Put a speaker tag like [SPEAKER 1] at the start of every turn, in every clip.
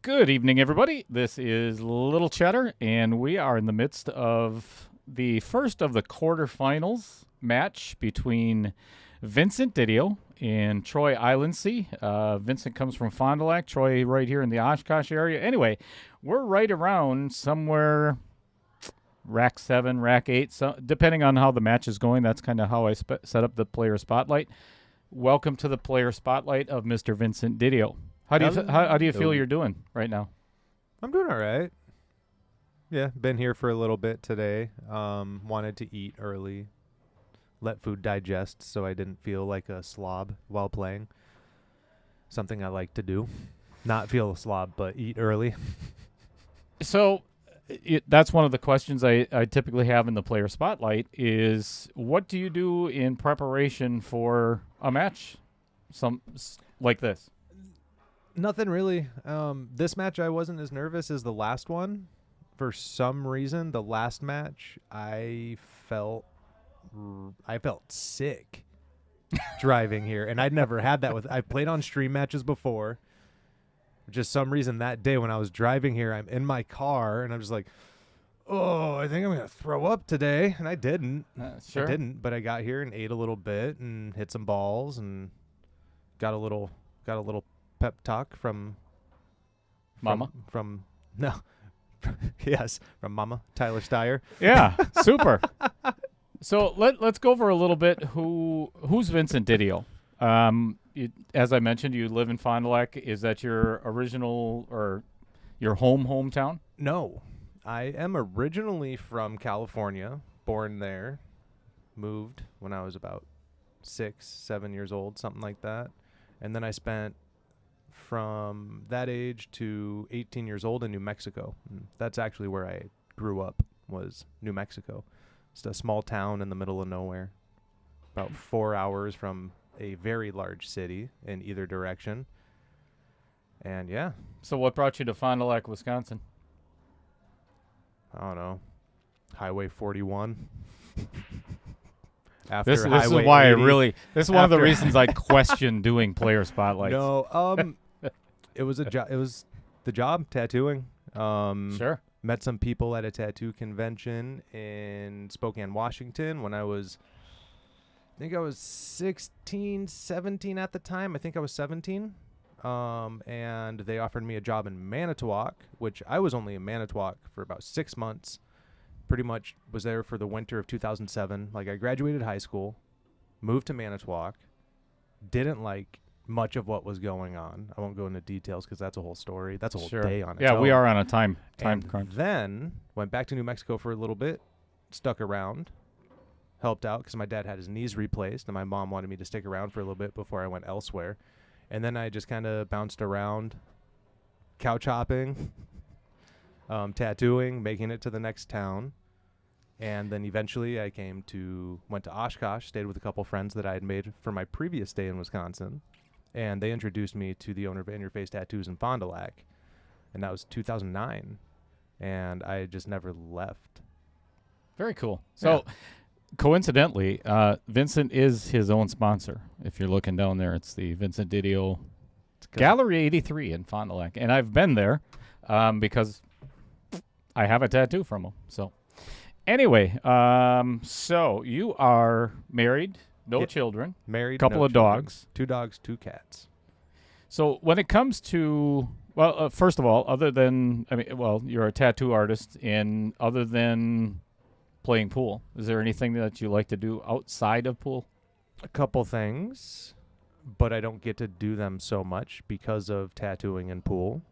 [SPEAKER 1] Good evening, everybody. This is Little Cheddar, and we are in the midst of the first of the quarterfinals match between Vincent Didio and Troy Islandsea. Vincent comes from Fond du Lac, Troy right here in the Oshkosh area. Anyway, we're right around somewhere rack 7, rack 8, so depending on how the match is going. That's kind of how I set up the player spotlight. Welcome to the player spotlight of Mr. Vincent Didio. How do you feel you're doing right now?
[SPEAKER 2] I'm doing all right. Yeah, been here for a little bit today. Wanted to eat early, let food digest so I didn't feel like a slob while playing. Something I like to do. Not feel a slob, but eat early.
[SPEAKER 1] So that's one of the questions I typically have in the player spotlight is what do you do in preparation for a match like this?
[SPEAKER 2] Nothing really. This match I wasn't as nervous as the last one. For some reason, the last match I felt sick driving here, and I'd never had that with. I played on stream matches before. Just some reason that day when I was driving here, I'm in my car and I'm just like, oh, I think I'm gonna throw up today, and I didn't.
[SPEAKER 1] Sure.
[SPEAKER 2] I didn't, but I got here and ate a little bit and hit some balls and got a little pep talk from
[SPEAKER 1] Mama.
[SPEAKER 2] From yes, from Mama Tyler Steyer.
[SPEAKER 1] Yeah, super. So let's go over a little bit who's Vincent Didio. As I mentioned, you live in Fond du Lac. Is that your original or your hometown?
[SPEAKER 2] No, I am originally from California, born there, moved when I was about 6, 7 years old, something like that, and then I spent from that age to 18 years old in New Mexico. That's actually where I grew up, was New Mexico. It's a small town in the middle of nowhere, about 4 hours from a very large city in either direction. And yeah.
[SPEAKER 1] So what brought you to Fond du Lac, Wisconsin?
[SPEAKER 2] I don't know. Highway 41.
[SPEAKER 1] This is why
[SPEAKER 2] 80,
[SPEAKER 1] this is one of the reasons I question doing player spotlights.
[SPEAKER 2] No, it was it was the job, tattooing.
[SPEAKER 1] Sure.
[SPEAKER 2] Met some people at a tattoo convention in Spokane, Washington when I think I was 16, 17 at the time. I think I was 17. And they offered me a job in Manitowoc, which I was only in Manitowoc for about 6 months. Pretty much was there for the winter of 2007. Like, I graduated high school, moved to Manitowoc, didn't like much of what was going on. I won't go into details because that's a whole story. That's a whole day on its own.
[SPEAKER 1] Yeah, we are on a time crunch.
[SPEAKER 2] Then went back to New Mexico for a little bit, stuck around, helped out because my dad had his knees replaced, and my mom wanted me to stick around for a little bit before I went elsewhere. And then I just kind of bounced around, couch hopping, tattooing, making it to the next town. And then eventually I went to Oshkosh, stayed with a couple friends that I had made for my previous stay in Wisconsin. And they introduced me to the owner of In Your Face Tattoos in Fond du Lac. And that was 2009. And I just never left.
[SPEAKER 1] Very cool. So, coincidentally, Vincent is his own sponsor. If you're looking down there, it's the Vincent Didio Gallery 83 in Fond du Lac. And I've been there because I have a tattoo from him. So, anyway, so you are married, no children,
[SPEAKER 2] married,
[SPEAKER 1] couple of dogs.
[SPEAKER 2] 2 dogs, 2 cats.
[SPEAKER 1] So when it comes to, first of all, you're a tattoo artist, and other than playing pool, is there anything that you like to do outside of pool?
[SPEAKER 2] A couple things, but I don't get to do them so much because of tattooing and pool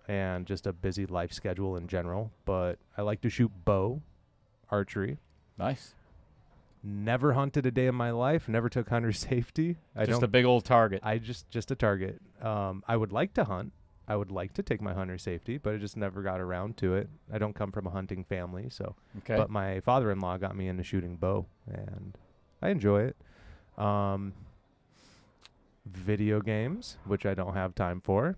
[SPEAKER 2] and just a busy life schedule in general. But I like to shoot bow, archery.
[SPEAKER 1] Nice.
[SPEAKER 2] Never hunted a day in my life. Never took hunter safety.
[SPEAKER 1] Just a big old target.
[SPEAKER 2] Just a target. I would like to hunt. I would like to take my hunter safety, but I just never got around to it. I don't come from a hunting family, so.
[SPEAKER 1] Okay.
[SPEAKER 2] But my father-in-law got me into shooting bow, and I enjoy it. Video games, which I don't have time for.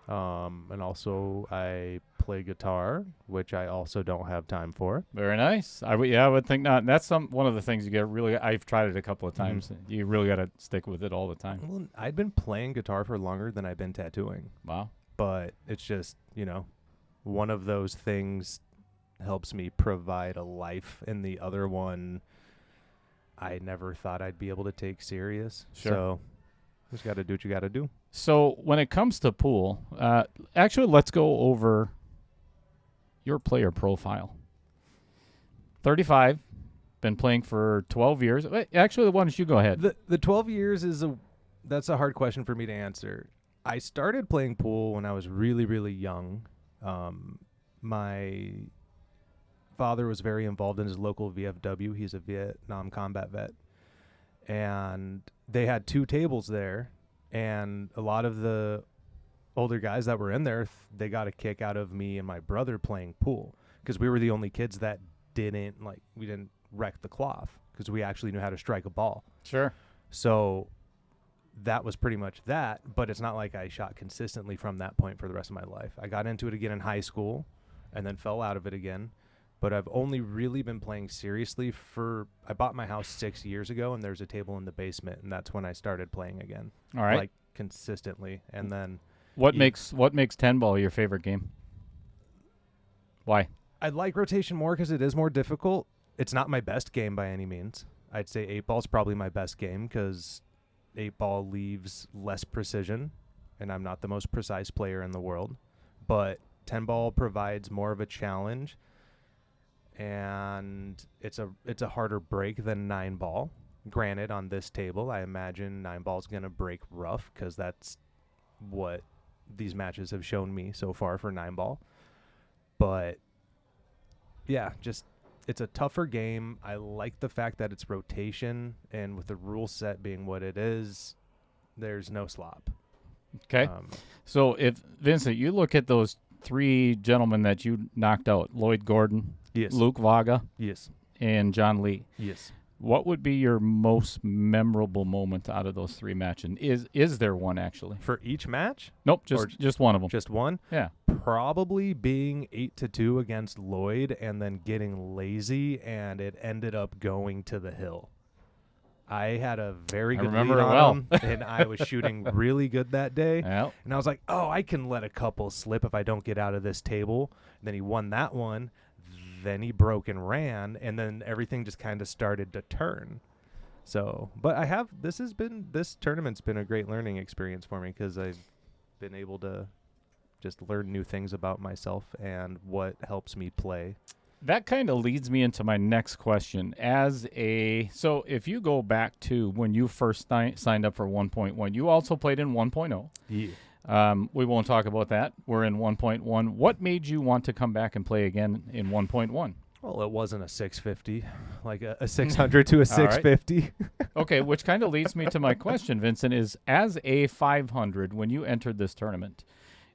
[SPEAKER 2] And also I play guitar, which I also don't have time for.
[SPEAKER 1] Very nice. I would think not. That's one of the things you get really. I've tried it a couple of times.
[SPEAKER 2] Mm-hmm.
[SPEAKER 1] You really got to stick with it all the time.
[SPEAKER 2] Well, I'd been playing guitar for longer than I've been tattooing.
[SPEAKER 1] Wow.
[SPEAKER 2] but it's just, one of those things helps me provide a life, and the other one I never thought I'd be able to take serious.
[SPEAKER 1] Sure.
[SPEAKER 2] So just got to do what you got to do.
[SPEAKER 1] So when it comes to pool, actually, let's go over your player profile. 35, been playing for 12 years. Actually, why don't you go ahead?
[SPEAKER 2] The 12 years that's a hard question for me to answer. I started playing pool when I was really, really young. My father was very involved in his local VFW. He's a Vietnam combat vet. And they had 2 tables there. And a lot of the older guys that were in there, they got a kick out of me and my brother playing pool. Because we were the only kids that we didn't wreck the cloth. Because we actually knew how to strike a ball.
[SPEAKER 1] Sure.
[SPEAKER 2] So that was pretty much that. But it's not like I shot consistently from that point for the rest of my life. I got into it again in high school and then fell out of it again. But I've only really been playing seriously I bought my house 6 years ago, and there's a table in the basement, and that's when I started playing again.
[SPEAKER 1] All right.
[SPEAKER 2] Like consistently. And then
[SPEAKER 1] What makes 10 ball your favorite game? Why?
[SPEAKER 2] I like rotation more because it is more difficult. It's not my best game by any means. I'd say 8 ball is probably my best game because 8 ball leaves less precision, and I'm not the most precise player in the world. But 10 ball provides more of a challenge, and it's a harder break than 9 ball. Granted, on this table, I imagine 9 ball is going to break rough because that's what these matches have shown me so far for 9 ball. But yeah, just it's a tougher game. I like the fact that it's rotation, and with the rule set being what it is, there's no slop.
[SPEAKER 1] Okay. So if Vincent, you look at those 3 gentlemen that you knocked out, Lloyd Gordon,
[SPEAKER 2] Yes.
[SPEAKER 1] Luke Vaga,
[SPEAKER 2] Yes.
[SPEAKER 1] and John Lee.
[SPEAKER 2] Yes.
[SPEAKER 1] What would be your most memorable moment out of those 3 matches? Is there one actually?
[SPEAKER 2] For each match?
[SPEAKER 1] Nope, just one of them.
[SPEAKER 2] Just one?
[SPEAKER 1] Yeah.
[SPEAKER 2] Probably being 8-2 against Lloyd and then getting lazy, and it ended up going to the hill. I had a very good lead on him, and I was shooting really good that day.
[SPEAKER 1] Yep.
[SPEAKER 2] And I was like, I can let a couple slip if I don't get out of this table. And then he won that one. Then he broke and ran, and then everything just kind of started to turn. So, but this tournament's been a great learning experience for me because I've been able to just learn new things about myself and what helps me play.
[SPEAKER 1] That kind of leads me into my next question. So if you go back to when you first signed up for 1.1, you also played in 1.0.
[SPEAKER 2] Yeah.
[SPEAKER 1] We won't talk about that. We're in 1.1. What made you want to come back and play again in 1.1?
[SPEAKER 2] Well, it wasn't a 650, like a 600 to a 650.
[SPEAKER 1] Okay, which kind of leads me to my question, Vincent, is as a 500, when you entered this tournament,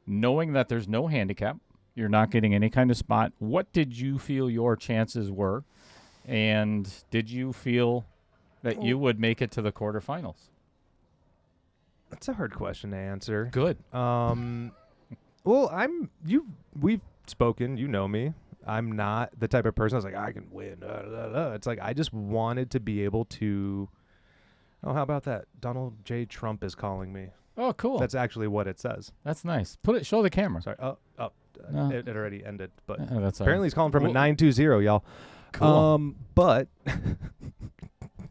[SPEAKER 1] knowing that there's no handicap, you're not getting any kind of spot, what did you feel your chances were? And did you feel that you would make it to the quarterfinals?
[SPEAKER 2] That's a hard question to answer.
[SPEAKER 1] Good.
[SPEAKER 2] Well, we've spoken, you know me. I'm not the type of person that's like, I can win. It's like, I just wanted to be able to, how about that? Donald J. Trump is calling me.
[SPEAKER 1] Oh, cool.
[SPEAKER 2] That's actually what it says.
[SPEAKER 1] That's nice. Show the camera.
[SPEAKER 2] Sorry.
[SPEAKER 1] No.
[SPEAKER 2] It already ended, but
[SPEAKER 1] that's
[SPEAKER 2] apparently he's calling from a 920, y'all.
[SPEAKER 1] Cool.
[SPEAKER 2] But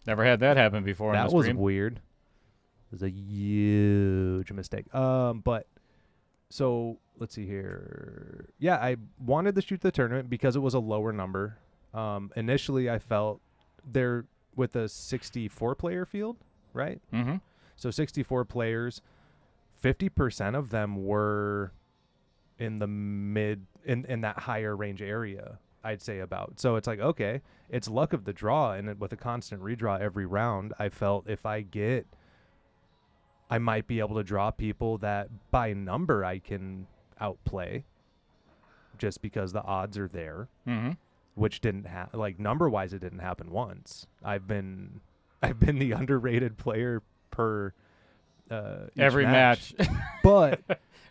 [SPEAKER 1] never had that happen before.
[SPEAKER 2] That
[SPEAKER 1] on the
[SPEAKER 2] was
[SPEAKER 1] stream.
[SPEAKER 2] weird. It was a huge mistake. But so let's see here. Yeah, I wanted to shoot the tournament because it was a lower number. Initially, I felt there with a 64 player field, right?
[SPEAKER 1] Mm-hmm.
[SPEAKER 2] So 64 players, 50% of them were in the mid in that higher range area, I'd say about. So it's like, okay, it's luck of the draw, and with a constant redraw every round, I felt if I might be able to draw people that by number I can outplay just because the odds are there.
[SPEAKER 1] Mm-hmm.
[SPEAKER 2] Which didn't happen. Like number wise, it didn't happen once. I've been the underrated player per
[SPEAKER 1] every match.
[SPEAKER 2] But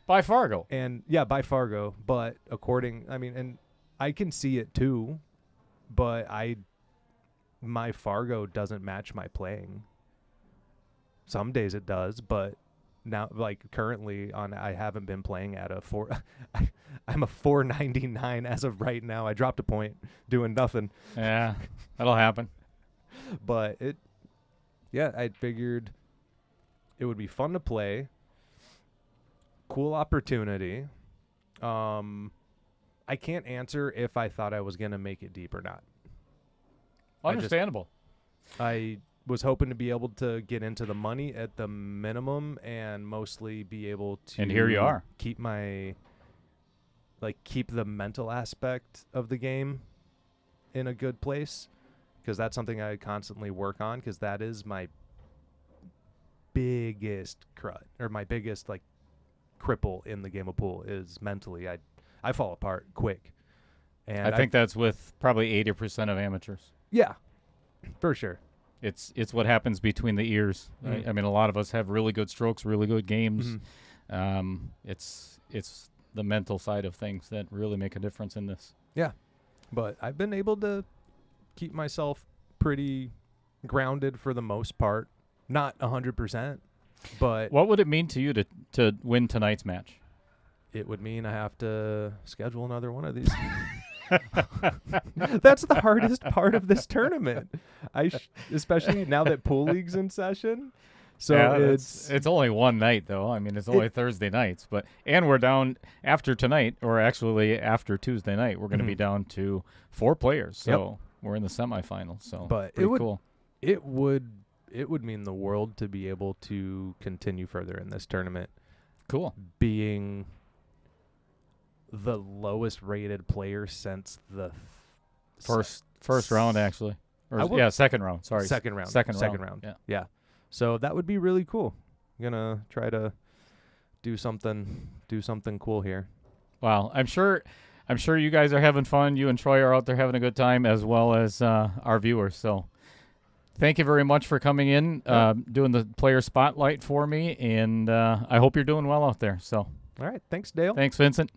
[SPEAKER 1] by Fargo.
[SPEAKER 2] And yeah, by Fargo. But and I can see it too, but my Fargo doesn't match my playing. Some days it does, but now, like currently I haven't been playing at a 4. I'm a 499 as of right now. I dropped a point doing nothing.
[SPEAKER 1] Yeah, that'll happen.
[SPEAKER 2] But I figured it would be fun to play. Cool opportunity. I can't answer if I thought I was going to make it deep or not.
[SPEAKER 1] Understandable.
[SPEAKER 2] I was hoping to be able to get into the money at the minimum and mostly be able to.
[SPEAKER 1] And here you are.
[SPEAKER 2] Keep the mental aspect of the game in a good place, because that's something I constantly work on, because that is my biggest my biggest like cripple in the game of pool is mentally. I fall apart quick. And
[SPEAKER 1] I think that's with probably 80% of amateurs.
[SPEAKER 2] Yeah, for sure.
[SPEAKER 1] It's what happens between the ears. Right? I mean, a lot of us have really good strokes, really good games. It's the mental side of things that really make a difference in this.
[SPEAKER 2] Yeah, but I've been able to keep myself pretty grounded for the most part. Not 100%, but
[SPEAKER 1] what would it mean to you to win tonight's match?
[SPEAKER 2] It would mean I have to schedule another one of these. That's the hardest part of this tournament. Especially now that pool league's in session. So
[SPEAKER 1] yeah, it's only one night though. I mean, it's only Thursday nights, and we're down after tonight, or actually after Tuesday night, we're going to be down to 4 players. So we're in the semifinals. So
[SPEAKER 2] but
[SPEAKER 1] pretty cool.
[SPEAKER 2] It would mean the world to be able to continue further in this tournament.
[SPEAKER 1] Cool.
[SPEAKER 2] Being the lowest rated player since the
[SPEAKER 1] first round, actually. Second round. Sorry.
[SPEAKER 2] Second round. Yeah. So that would be really cool. I'm gonna try to do something cool here.
[SPEAKER 1] Wow. I'm sure you guys are having fun. You and Troy are out there having a good time, as well as our viewers. So thank you very much for coming in, doing the player spotlight for me, and I hope you're doing well out there. So
[SPEAKER 2] all right. Thanks, Dale.
[SPEAKER 1] Thanks, Vincent.